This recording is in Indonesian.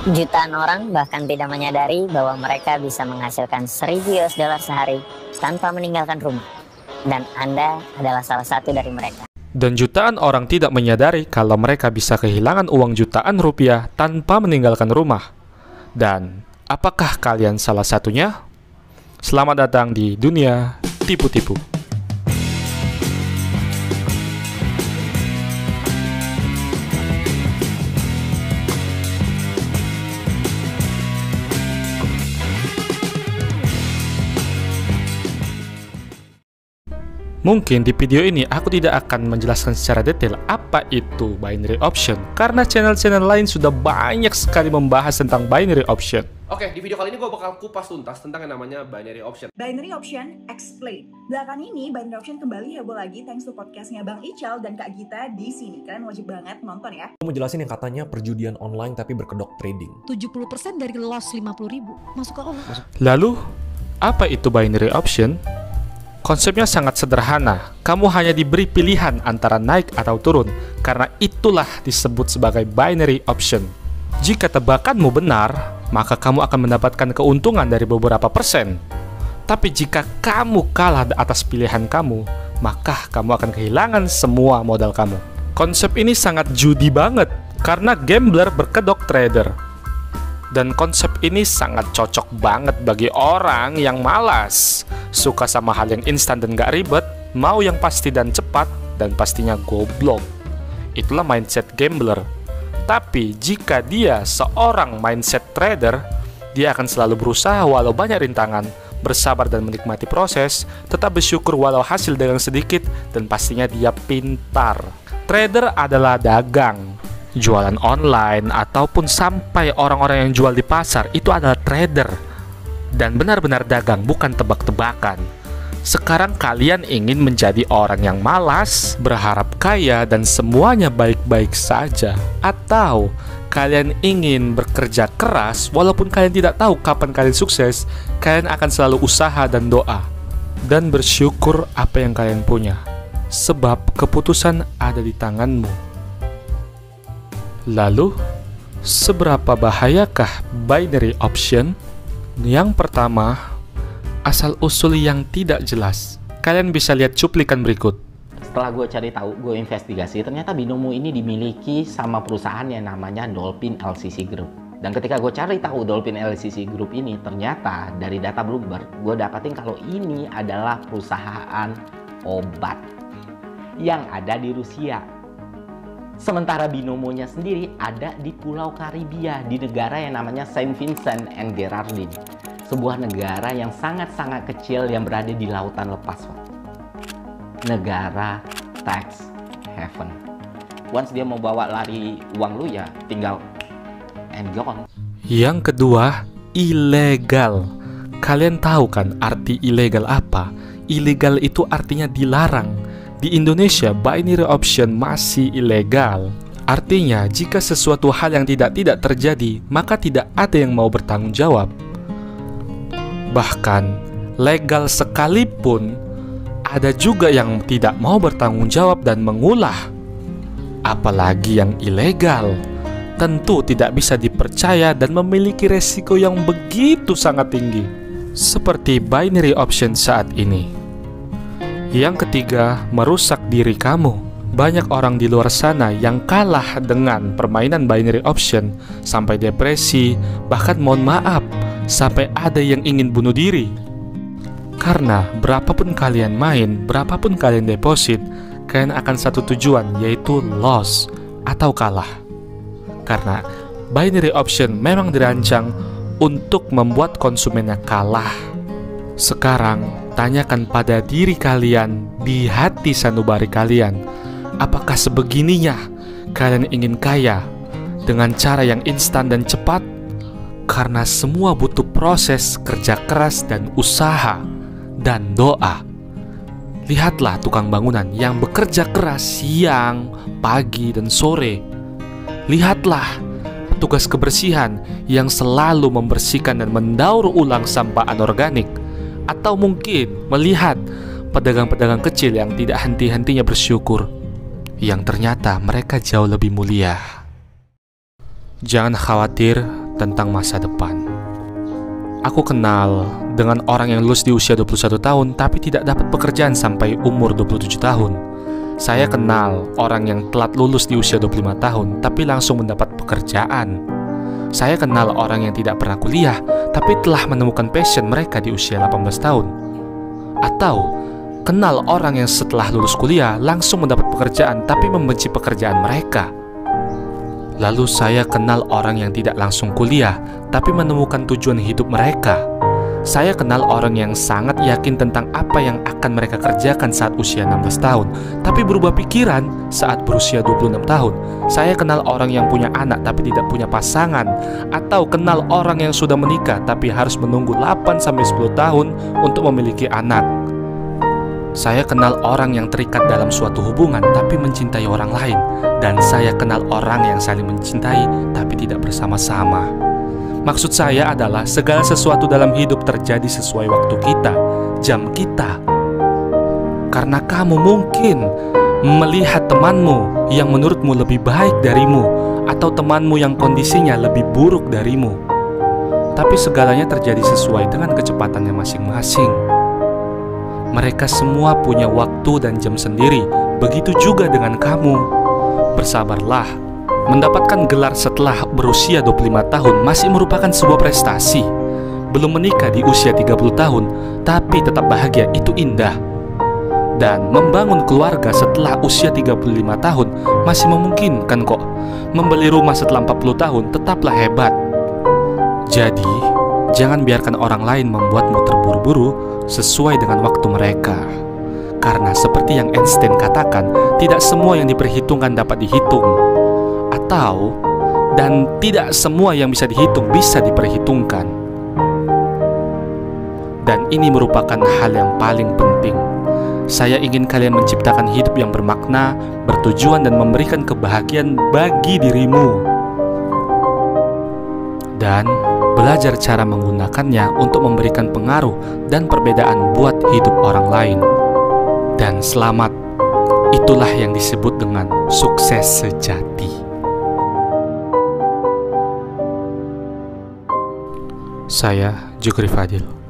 Jutaan orang bahkan tidak menyadari bahwa mereka bisa menghasilkan $1.000 sehari tanpa meninggalkan rumah. Dan Anda adalah salah satu dari mereka. Dan jutaan orang tidak menyadari kalau mereka bisa kehilangan uang jutaan rupiah tanpa meninggalkan rumah. Dan apakah kalian salah satunya? Selamat datang di dunia tipu-tipu. Mungkin di video ini aku tidak akan menjelaskan secara detail apa itu binary option, karena channel-channel lain sudah banyak sekali membahas tentang binary option. Oke, di video kali ini gue bakal kupas tuntas tentang yang namanya binary option. Binary option explain. Belakangan ini binary option kembali heboh lagi thanks to podcastnya Bang Ical dan Kak Gita di sini. Kalian wajib banget nonton ya. Aku mau jelasin yang katanya perjudian online tapi berkedok trading. 70% dari loss 50.000 masuk ke Allah. Lalu, apa itu binary option? Konsepnya sangat sederhana. Kamu hanya diberi pilihan antara naik atau turun, karena itulah disebut sebagai binary option. Jika tebakanmu benar, maka kamu akan mendapatkan keuntungan dari beberapa persen. Tapi jika kamu kalah atas pilihan kamu, maka kamu akan kehilangan semua modal kamu. Konsep ini sangat judi banget, karena gambler berkedok trader. Dan konsep ini sangat cocok banget bagi orang yang malas, suka sama hal yang instan dan gak ribet, mau yang pasti dan cepat, dan pastinya goblok. Itulah mindset gambler. Tapi jika dia seorang mindset trader, dia akan selalu berusaha walau banyak rintangan, bersabar dan menikmati proses, tetap bersyukur walau hasil dagang sedikit, dan pastinya dia pintar. Trader adalah dagang. Jualan online ataupun sampai orang-orang yang jual di pasar itu adalah trader. Dan benar-benar dagang, bukan tebak-tebakan. Sekarang kalian ingin menjadi orang yang malas, berharap kaya dan semuanya baik-baik saja, atau kalian ingin bekerja keras walaupun kalian tidak tahu kapan kalian sukses, kalian akan selalu usaha dan doa dan bersyukur apa yang kalian punya, sebab keputusan ada di tanganmu. Lalu, seberapa bahayakah binary option? Yang pertama, asal-usul yang tidak jelas. Kalian bisa lihat cuplikan berikut. Setelah gue cari tahu, gue investigasi, ternyata Binomo ini dimiliki sama perusahaan yang namanya Dolphin LCC Group. Dan ketika gue cari tahu Dolphin LCC Group ini, ternyata dari data Bloomberg, gue dapatin kalau ini adalah perusahaan obat yang ada di Rusia. Sementara Binomonya sendiri ada di Pulau Karibia, di negara yang namanya Saint Vincent and Grenadines. Sebuah negara yang sangat-sangat kecil yang berada di lautan lepas, Pak. Negara tax haven. Once dia mau bawa lari uang lu ya tinggal and gone. Yang kedua, ilegal. Kalian tahu kan arti ilegal apa? Ilegal itu artinya dilarang. Di Indonesia, binary option masih ilegal. Artinya, jika sesuatu hal yang tidak terjadi, maka tidak ada yang mau bertanggung jawab. Bahkan, legal sekalipun, ada juga yang tidak mau bertanggung jawab dan mengulah. Apalagi yang ilegal, tentu tidak bisa dipercaya dan memiliki resiko yang begitu sangat tinggi. Seperti binary option saat ini. Yang ketiga, merusak diri kamu. Banyak orang di luar sana yang kalah dengan permainan binary option sampai depresi, bahkan mohon maaf, sampai ada yang ingin bunuh diri. Karena berapapun kalian main, berapapun kalian deposit, kalian akan satu tujuan, yaitu loss atau kalah. Karena binary option memang dirancang untuk membuat konsumennya kalah. Sekarang, tanyakan pada diri kalian di hati sanubari kalian, apakah sebegininya kalian ingin kaya dengan cara yang instan dan cepat? Karena semua butuh proses kerja keras dan usaha dan doa. Lihatlah tukang bangunan yang bekerja keras siang, pagi, dan sore. Lihatlah petugas kebersihan yang selalu membersihkan dan mendaur ulang sampah anorganik. Atau mungkin melihat pedagang-pedagang kecil yang tidak henti-hentinya bersyukur, yang ternyata mereka jauh lebih mulia. Jangan khawatir tentang masa depan. Aku kenal dengan orang yang lulus di usia 21 tahun tapi tidak dapat pekerjaan sampai umur 27 tahun. Saya kenal orang yang telat lulus di usia 25 tahun tapi langsung mendapat pekerjaan. Saya kenal orang yang tidak pernah kuliah tapi telah menemukan passion mereka di usia 18 tahun. Atau kenal orang yang setelah lulus kuliah langsung mendapat pekerjaan tapi membenci pekerjaan mereka. Lalu saya kenal orang yang tidak langsung kuliah tapi menemukan tujuan hidup mereka. Saya kenal orang yang sangat yakin tentang apa yang akan mereka kerjakan saat usia 16 tahun tapi berubah pikiran saat berusia 26 tahun. Saya kenal orang yang punya anak tapi tidak punya pasangan. Atau kenal orang yang sudah menikah tapi harus menunggu 8-10 tahun untuk memiliki anak. Saya kenal orang yang terikat dalam suatu hubungan tapi mencintai orang lain. Dan saya kenal orang yang saling mencintai tapi tidak bersama-sama. Maksud saya adalah segala sesuatu dalam hidup terjadi sesuai waktu kita, jam kita. Karena kamu mungkin melihat temanmu yang menurutmu lebih baik darimu, atau temanmu yang kondisinya lebih buruk darimu. Tapi segalanya terjadi sesuai dengan kecepatannya masing-masing. Mereka semua punya waktu dan jam sendiri. Begitu juga dengan kamu. Bersabarlah. Mendapatkan gelar setelah berusia 25 tahun masih merupakan sebuah prestasi. Belum menikah di usia 30 tahun, tapi tetap bahagia itu indah. Dan membangun keluarga setelah usia 35 tahun masih memungkinkan kok. Membeli rumah setelah 40 tahun tetaplah hebat. Jadi, jangan biarkan orang lain membuatmu terburu-buru sesuai dengan waktu mereka. Karena seperti yang Einstein katakan, tidak semua yang diperhitungkan dapat dihitung. Dan tidak semua yang bisa dihitung bisa diperhitungkan. Dan ini merupakan hal yang paling penting. Saya ingin kalian menciptakan hidup yang bermakna, bertujuan, dan memberikan kebahagiaan bagi dirimu. Dan belajar cara menggunakannya untuk memberikan pengaruh dan perbedaan buat hidup orang lain. Dan selamat, itulah yang disebut dengan sukses sejati. Saya Jukri Fadil.